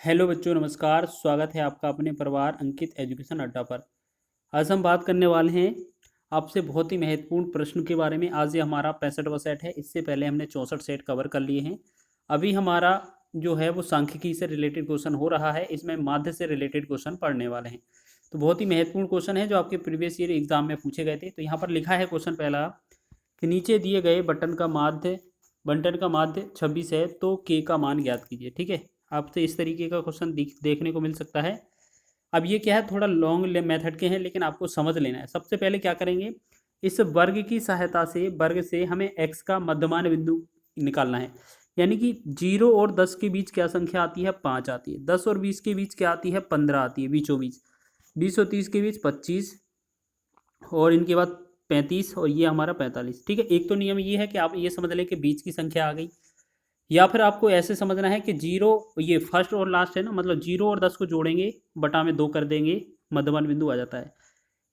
Hello बच्चों, नमस्कार। स्वागत है आपका अपने परिवार अंकित एजुकेशन अड्डा पर। आज हम बात करने वाले हैं आपसे बहुत ही महत्वपूर्ण प्रश्न के बारे में। आज ये हमारा 65वां सेट है। इससे पहले हमने 64 सेट कवर कर लिए हैं। अभी हमारा जो है वो सांख्यिकी से रिलेटेड क्वेश्चन हो रहा है। इसमें माध्य से रिलेटेड क्वेश्चन पढ़ने वाले हैं। तो बहुत ही महत्वपूर्ण क्वेश्चन है जो आपके प्रीवियस ईयर एग्जाम में पूछे गए थे। तो यहाँ पर लिखा है क्वेश्चन पहला कि नीचे दिए गए बंटन का माध्य 26 है तो के का मान ज्ञात कीजिए। ठीक है, आपसे इस तरीके का क्वेश्चन देखने को मिल सकता है। अब ये क्या है, थोड़ा लॉन्ग मेथड के हैं लेकिन आपको समझ लेना है। सबसे पहले क्या करेंगे, इस वर्ग की सहायता से वर्ग से हमें x का मध्यमान बिंदु निकालना है। यानी कि 0 और 10 के बीच क्या संख्या आती है, 5 आती है। 10 और 20 के बीच क्या आती है, 15 आती है बीचों बीच। 20 और 30 के बीच 25 और इनके बाद 35 और ये हमारा 45। ठीक है, एक तो नियम ये है कि आप ये समझ लें कि बीच की संख्या आ गई, या फिर आपको ऐसे समझना है कि 0 ये फर्स्ट और लास्ट है ना, मतलब 0 और 10 को जोड़ेंगे, बटा में 2 कर देंगे, मध्यमान बिंदु आ जाता है।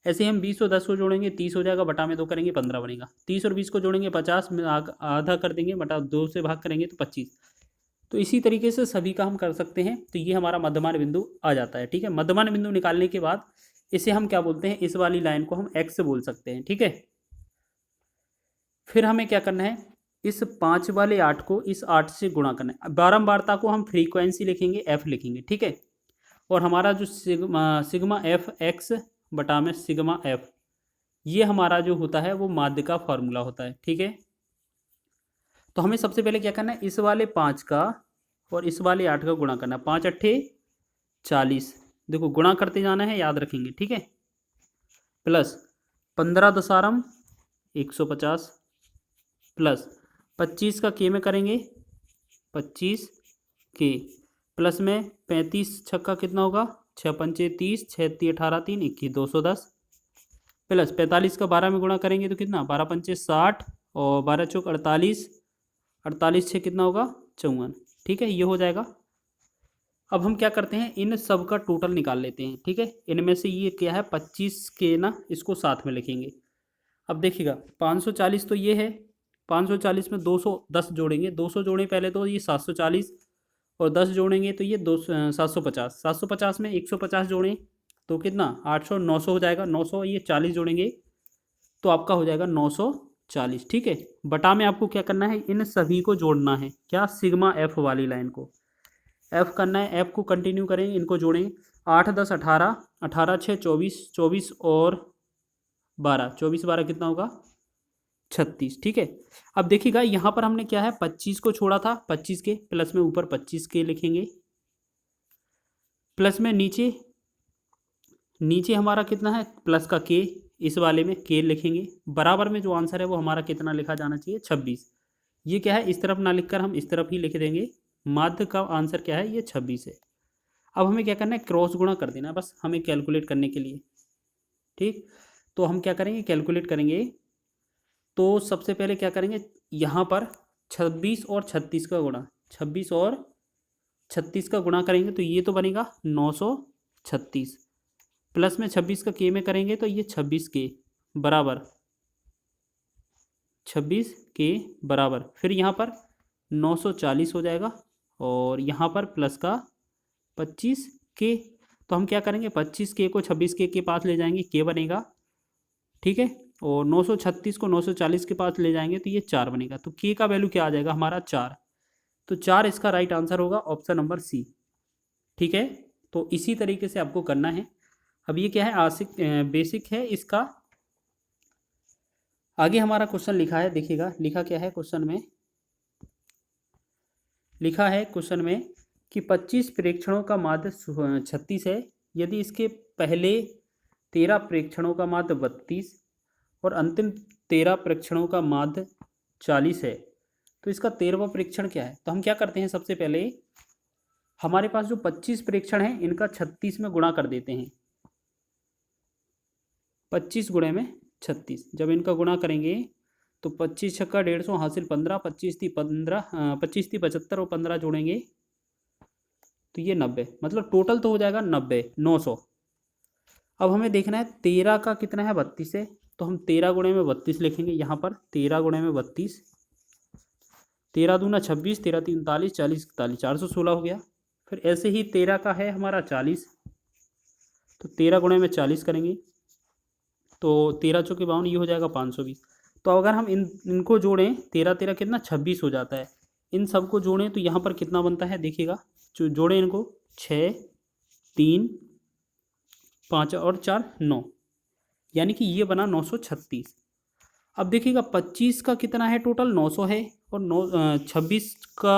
ऐसे हम 20 और 10 को जोड़ेंगे, 30 हो जाएगा, बटा में 2 करेंगे, 15 बनेगा। 30 और 20 को जोड़ेंगे, 50 में आधा कर देंगे, बटा 2 से भाग करेंगे तो 25। तो इसी तरीके से सभी का हम कर सकते हैं। तो ये हमारा मध्यमान बिंदु आ जाता है। ठीक है, मध्यमान बिंदु निकालने के बाद इसे हम क्या बोलते हैं, इस वाली लाइन को हम एक्स बोल सकते हैं। ठीक है, फिर हमें क्या करना है, इस 5 वाले 8 को इस 8 से गुणा करना है। बारंबारता को हम फ्रीक्वेंसी लिखेंगे, एफ लिखेंगे। ठीक है, और हमारा जो सिग्मा एफ एक्स बटा में सिग्मा एफ, ये हमारा जो होता है वो माध्य का फॉर्मूला होता है। ठीक है, तो हमें सबसे पहले क्या करना है, इस वाले 5 का और इस वाले 8 का गुणा करना है। 5 अट्ठे 40, देखो गुणा करते जाना है, याद रखेंगे। ठीक है, प्लस 15 दसारम 150 प्लस 25 का के में करेंगे 25 के, प्लस में 35 छक्का कितना होगा, 6 पंचे 30, 6 ती 18, 3 21 210, प्लस 45 का 12 में गुणा करेंगे तो कितना, 12 पंचे 60 और 12 चौक 48, 48 छः कितना होगा 54। ठीक है, ये हो जाएगा। अब हम क्या करते हैं, इन सब का टोटल निकाल लेते हैं। ठीक है, इनमें से ये क्या है 25 के ना, इसको साथ में लिखेंगे। अब देखिएगा 540 तो ये है, 540 में 210 जोड़ेंगे, 200 जोड़ें पहले तो ये 740, और 10 जोड़ेंगे तो ये 750। 750 में 150 जोड़ें तो कितना 800, 900 हो जाएगा। 900 ये 40 जोड़ेंगे तो आपका हो जाएगा 940। ठीक है, बटा में आपको क्या करना है, इन सभी को जोड़ना है। क्या, सिग्मा एफ वाली लाइन को एफ करना है। एफ को कंटिन्यू करेंगे, इनको जोड़ेंगे। 8 10 18, 18 6 24, 24 और 12, 24 12 कितना होगा 36। ठीक है, अब देखिएगा यहाँ पर हमने क्या है 25 को छोड़ा था, 25 के प्लस में ऊपर 25 के लिखेंगे, प्लस में नीचे नीचे हमारा कितना है प्लस का के, इस वाले में के लिखेंगे। बराबर में जो आंसर है वो हमारा कितना लिखा जाना चाहिए 26। ये क्या है, इस तरफ ना लिखकर हम इस तरफ ही लिख देंगे। माध्य का आंसर क्या है, ये 26 है। अब हमें क्या करना है, क्रॉस गुणा कर देना है बस, हमें कैलकुलेट करने के लिए। ठीक, तो हम क्या करेंगे, कैलकुलेट करेंगे। तो सबसे पहले क्या करेंगे, यहाँ पर 26 और 36 का गुणा, 26 और 36 का गुणा करेंगे तो ये तो बनेगा 936, प्लस में 26 का के में करेंगे तो ये 26 के बराबर, 26 के बराबर, फिर यहाँ पर 940 हो जाएगा, और यहाँ पर प्लस का 25 के। तो हम क्या करेंगे, 25 के को 26 के पास ले जाएंगे, के बनेगा। ठीक है, और 936 को 940 के पास ले जाएंगे तो ये 4 बनेगा। तो के का वैल्यू क्या आ जाएगा हमारा 4। तो 4 इसका राइट आंसर होगा, ऑप्शन नंबर सी। ठीक है, तो इसी तरीके से आपको करना है। अब ये क्या है, बेसिक है इसका। आगे हमारा क्वेश्चन लिखा है, देखिएगा लिखा क्या है क्वेश्चन में। लिखा है क्वेश्चन में कि 25 प्रेक्षणों का माध्य 36 है, यदि इसके पहले 13 प्रेक्षणों का माध्य 32 और अंतिम 13 प्रेक्षणों का माध्य 40 है, तो इसका 13वां प्रेक्षण क्या है। तो हम क्या करते हैं, सबसे पहले हमारे पास जो 25 प्रेक्षण है इनका 36 में गुणा कर देते हैं। 25 गुणे में 36, जब इनका गुणा करेंगे तो 25 छक्का 150 हासिल 15, 25 थी 15, 25 थी 75 और 15 जोड़ेंगे तो ये 90, मतलब टोटल तो हो जाएगा 90, 900। अब हमें देखना है 13 का कितना है 32 है, तो हम 13 गुणे में 32 लिखेंगे। यहाँ पर 13 गुणे में 32, 13 दूना 26, 13 तीन 39, 40 41, 416 हो गया। फिर ऐसे ही 13 का है हमारा 40, तो 13 गुणे में 40 करेंगे तो 13 चौके 52, ये हो जाएगा 520। तो अगर हम इनको जोड़ें, 13 13 कितना 26 हो जाता है, इन सबको जोड़ें तो यहाँ पर कितना बनता है देखिएगा, जो जोड़ें इनको 6 3 5 और 4 9, यानी कि ये बना 936। अब देखिएगा 25 का कितना है टोटल 900 है, और 26 का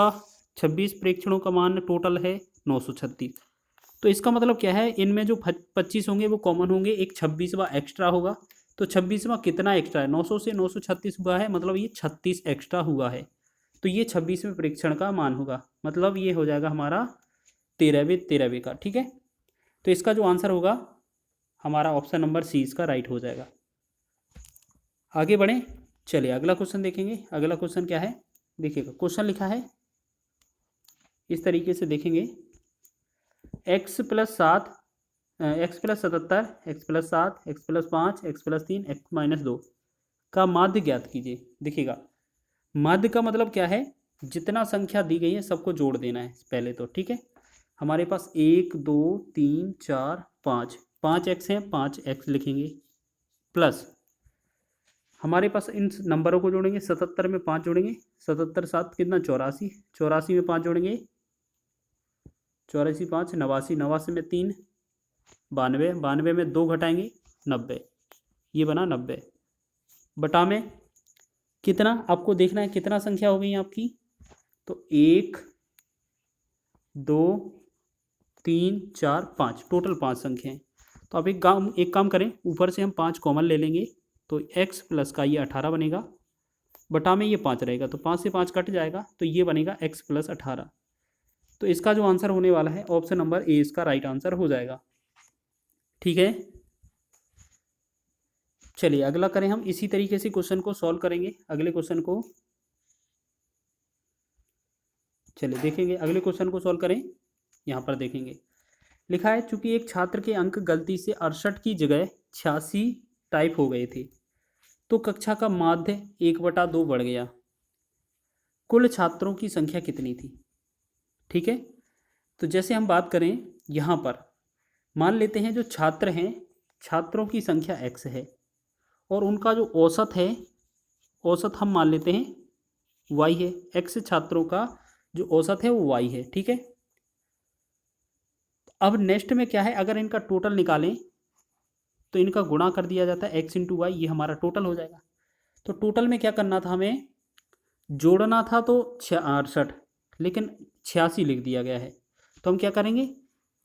26 प्रेक्षणों का मान टोटल है 936। तो इसका मतलब क्या है, इनमें जो 25 होंगे वो कॉमन होंगे, एक 26वां एक्स्ट्रा होगा। तो 26वां कितना एक्स्ट्रा है, 900 से 936 हुआ है, मतलब ये 36 एक्स्ट्रा हुआ है। तो ये 26वें प्रेक्षण का मान होगा, मतलब ये हो जाएगा हमारा 13वें का। ठीक है, तो इसका जो आंसर होगा हमारा ऑप्शन नंबर सी इसका राइट हो जाएगा। आगे बढ़ें, चलिए अगला क्वेश्चन देखेंगे। अगला क्वेश्चन क्या है देखिएगा, क्वेश्चन लिखा है इस तरीके से, देखेंगे x + 7 x + 77 x + 7 x + 5 x + 3 x - 2 का माध्य ज्ञात कीजिए। देखिएगा माध्य का मतलब क्या है, जितना संख्या दी गई है सबको जोड़ देना है पहले तो। ठीक है, हमारे पास 1 2 3 4 5 5 x हैं, 5 x लिखेंगे, प्लस हमारे पास इन नंबरों को जोड़ेंगे, 77 में 5 जोड़ेंगे, 77 7 कितना 84, 84 में 5 जोड़ेंगे, 84 5 89, 89 में 3 92, 92 में 2 घटाएंगे 90, ये बना 90। बटा में कितना आपको देखना है, कितना संख्या हो गई आपकी, तो 1 2 3 4 5, टोटल 5 संख्या हैं। तो आप एक काम करें, ऊपर से हम 5 कॉमन ले लेंगे, तो x प्लस का ये 18 बनेगा, बटा में ये 5 रहेगा, तो 5 से 5 कट जाएगा, तो ये बनेगा x + 18। तो इसका जो आंसर होने वाला है ऑप्शन नंबर ए इसका राइट आंसर हो जाएगा। ठीक है, चलिए अगला करें, हम इसी तरीके से क्वेश्चन को सॉल्व करेंगे। अगले क्वेश्चन को चलिए देखेंगे, अगले क्वेश्चन को सॉल्व करें। यहाँ पर देखेंगे लिखा है, चूंकि एक छात्र के अंक गलती से 68 की जगह 86 टाइप हो गए थे, तो कक्षा का माध्य 1/2 बढ़ गया, कुल छात्रों की संख्या कितनी थी। ठीक है, तो जैसे हम बात करें यहाँ पर, मान लेते हैं जो छात्र हैं, छात्रों की संख्या x है, और उनका जो औसत है, औसत हम मान लेते हैं y है, x छात्रों का जो औसत है वो y है। ठीक है, अब नेक्स्ट में क्या है, अगर इनका टोटल निकालें तो इनका गुणा कर दिया जाता है x × y, ये हमारा टोटल हो जाएगा। तो टोटल में क्या करना था, हमें जोड़ना था तो 68, लेकिन 86 लिख दिया गया है, तो हम क्या करेंगे,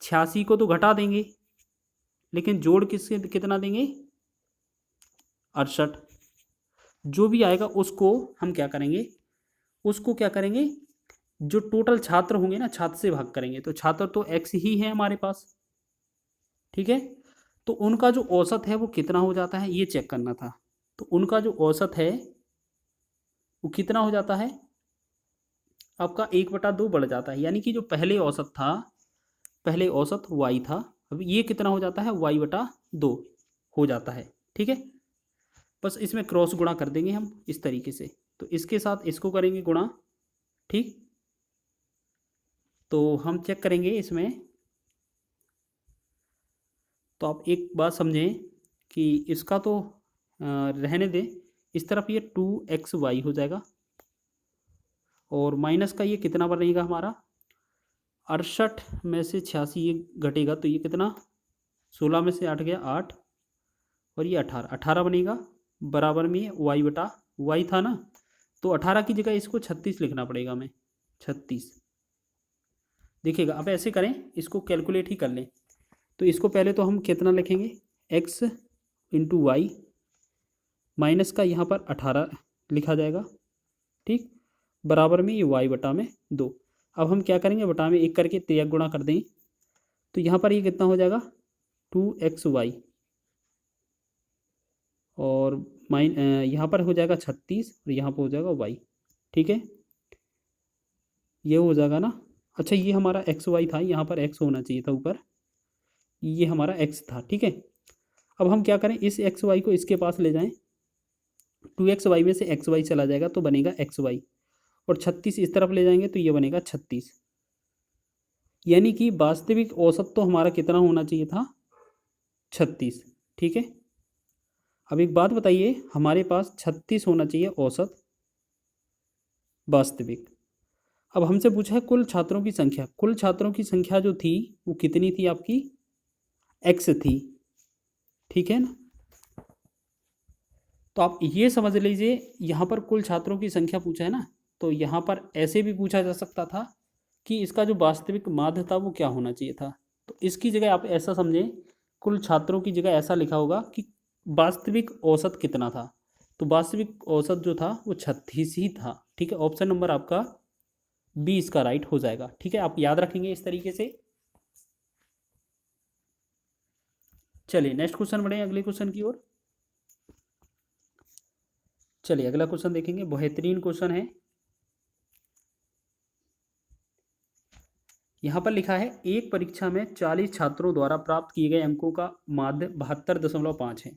86 को तो घटा देंगे, लेकिन जोड़ किससे कितना देंगे 68, जो भी आएगा उसको हम क्या करेंगे, उसको क्या करेंगे, जो टोटल छात्र होंगे ना, छात्र से भाग करेंगे, तो छात्र तो x ही है हमारे पास। ठीक है, तो उनका जो औसत है वो कितना हो जाता है, ये चेक करना था। तो उनका जो औसत है वो कितना हो जाता है आपका, 1/2 बढ़ जाता है, यानी कि जो पहले औसत था, पहले औसत y था, अब ये कितना हो जाता है, y/2 हो जाता है। ठीक है, बस इसमें क्रॉस गुणा कर देंगे हम इस तरीके से, तो इसके साथ इसको करेंगे गुणा। ठीक, तो हम चेक करेंगे इसमें, तो आप एक बात समझें कि इसका तो रहने दें, इस तरफ ये 2xy हो जाएगा, और माइनस का ये कितना बनेगा हमारा, 68 में से 86 ये घटेगा, तो ये कितना, 16 में से 8 गया 8, और ये 18 बनेगा, बराबर में y/y था ना, तो 18 की जगह इसको 36 लिखना पड़ेगा हमें, 36। देखिएगा अब ऐसे करें, इसको कैलकुलेट ही कर लें, तो इसको पहले तो हम कितना लिखेंगे, x × y, माइनस का यहाँ पर 18 लिखा जाएगा। ठीक, बराबर में ये y/2। अब हम क्या करेंगे, बटा में 1 करके 3 गुणा कर दें, तो यहाँ पर ये कितना हो जाएगा 2xy, और यहाँ पर हो जाएगा 36, और यहाँ पर हो जाएगा y। ठीक है, ये हो जाएगा ना। अच्छा, ये हमारा xy था, यहाँ पर x होना चाहिए था ऊपर, ये हमारा x था। ठीक है, अब हम क्या करें, इस xy को इसके पास ले जाएं, 2xy में से xy चला जाएगा तो बनेगा xy, और 36 इस तरफ ले जाएंगे तो ये बनेगा 36। यानी कि वास्तविक औसत तो हमारा कितना होना चाहिए था, 36। ठीक है, अब एक बात बताइए, हमारे पास 36 होना चाहिए औसत वास्तविक। अब हमसे पूछा है कुल छात्रों की संख्या। कुल छात्रों की संख्या जो थी वो कितनी थी आपकी, x थी। ठीक है ना, तो आप ये समझ लीजिए यहाँ पर कुल छात्रों की संख्या पूछा है ना, तो यहाँ पर ऐसे भी पूछा जा सकता था कि इसका जो वास्तविक माध्य था वो क्या होना चाहिए था। तो इसकी जगह आप ऐसा समझें, कुल छात्रों की जगह ऐसा लिखा होगा कि वास्तविक औसत कितना था। तो वास्तविक औसत जो था वो 36 ही था। ठीक है, ऑप्शन नंबर आपका बी इसका राइट हो जाएगा। ठीक है, आप याद रखेंगे इस तरीके से। चलिए नेक्स्ट क्वेश्चन बढ़े अगले क्वेश्चन की ओर। चलिए अगला क्वेश्चन देखेंगे, बेहतरीन क्वेश्चन है। यहाँ पर लिखा है एक परीक्षा में 40 छात्रों द्वारा प्राप्त किए गए अंकों का माध्य 72.5 है।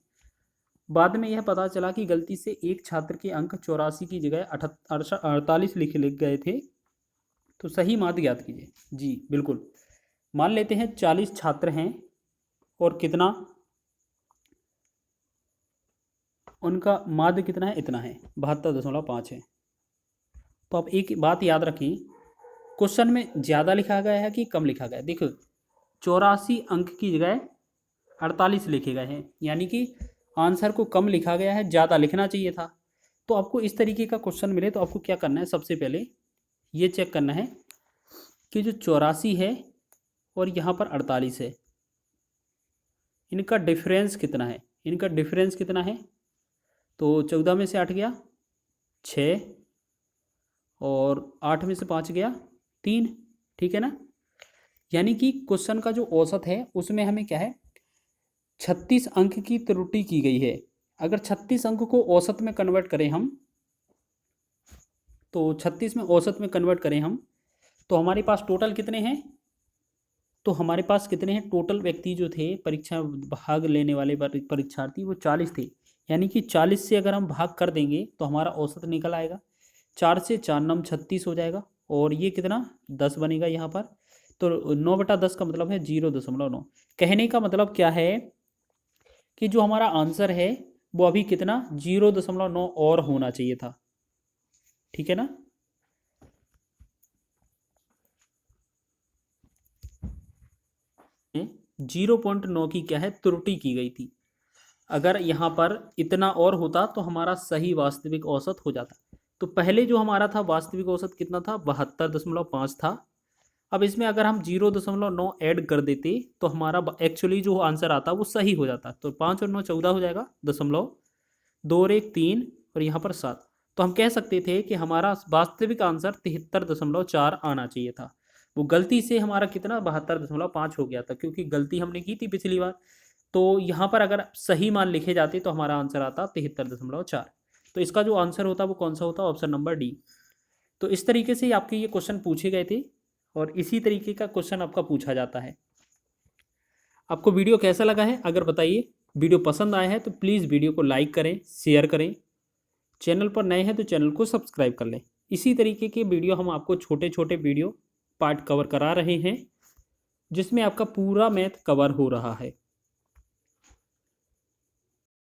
बाद में यह पता चला कि गलती से एक छात्र के अंक 84 की जगह 48 लिख गए थे, तो सही माध्य ज्ञात कीजिए। जी बिल्कुल, मान लेते हैं 40 छात्र हैं और कितना, उनका माध्य कितना है, इतना है, 72.5 है। तो आप एक बात याद रखें, क्वेश्चन में ज़्यादा लिखा गया है कि कम लिखा गया है। देखो 84 अंक की जगह 48 लिखे गए हैं, यानी कि आंसर को कम लिखा गया है, ज़्यादा लिखना चाहिए था। तो आपको इस तरीके का क्वेश्चन मिले तो आपको क्या करना है, सबसे पहले ये चेक करना है कि जो 84 है और यहाँ पर 48 है, इनका डिफरेंस कितना है। इनका डिफरेंस कितना है, तो 14 में से 8 गया 6 और 8 में से 5 गया 3। ठीक है ना, यानी कि क्वेश्चन का जो औसत है उसमें हमें क्या है, 36 अंक की त्रुटि की गई है। अगर 36 अंक को औसत में कन्वर्ट करें हम, तो 36 में औसत में कन्वर्ट करें हम, तो हमारे पास टोटल कितने हैं, तो हमारे पास कितने हैं टोटल व्यक्ति जो थे परीक्षा भाग लेने वाले परीक्षार्थी, वो 40 थे। यानी कि 40 से अगर हम भाग कर देंगे तो हमारा औसत निकल आएगा। 4 से 4 नम 36 हो जाएगा, और ये कितना 10 बनेगा यहाँ पर। तो 9/10 का मतलब है 0.9। कहने का मतलब क्या है कि जो हमारा आंसर है वो अभी कितना 0.9 और होना चाहिए था। ठीक है ना, 0.9 की क्या है, त्रुटि की गई थी। अगर यहाँ पर इतना और होता तो हमारा सही वास्तविक औसत हो जाता। तो पहले जो हमारा था वास्तविक औसत कितना था, 72.5 था। अब इसमें अगर हम 0.9 ऐड कर देते तो हमारा एक्चुअली जो आंसर आता वो सही हो जाता। तो 5 और 9 14 हो जाएगा, 2 और 1 3 और यहाँ पर 7। तो हम कह सकते थे कि हमारा वास्तविक आंसर 73.4 आना चाहिए था। वो गलती से हमारा कितना 72.5 हो गया था, क्योंकि गलती हमने की थी पिछली बार। तो यहाँ पर अगर सही मान लिखे जाते तो हमारा आंसर आता 73.4। तो इसका जो आंसर होता वो कौन सा होता, ऑप्शन नंबर डी। तो इस तरीके से आपके ये क्वेश्चन पूछे गए थे और इसी तरीके का क्वेश्चन आपका पूछा जाता है। आपको वीडियो कैसा लगा है अगर बताइए। वीडियो पसंद आया है तो प्लीज़ वीडियो को लाइक करें, शेयर करें। चैनल पर नए हैं तो चैनल को सब्सक्राइब कर लें। इसी तरीके के वीडियो हम आपको छोटे छोटे वीडियो पार्ट कवर करा रहे हैं, जिसमें आपका पूरा मैथ कवर हो रहा है।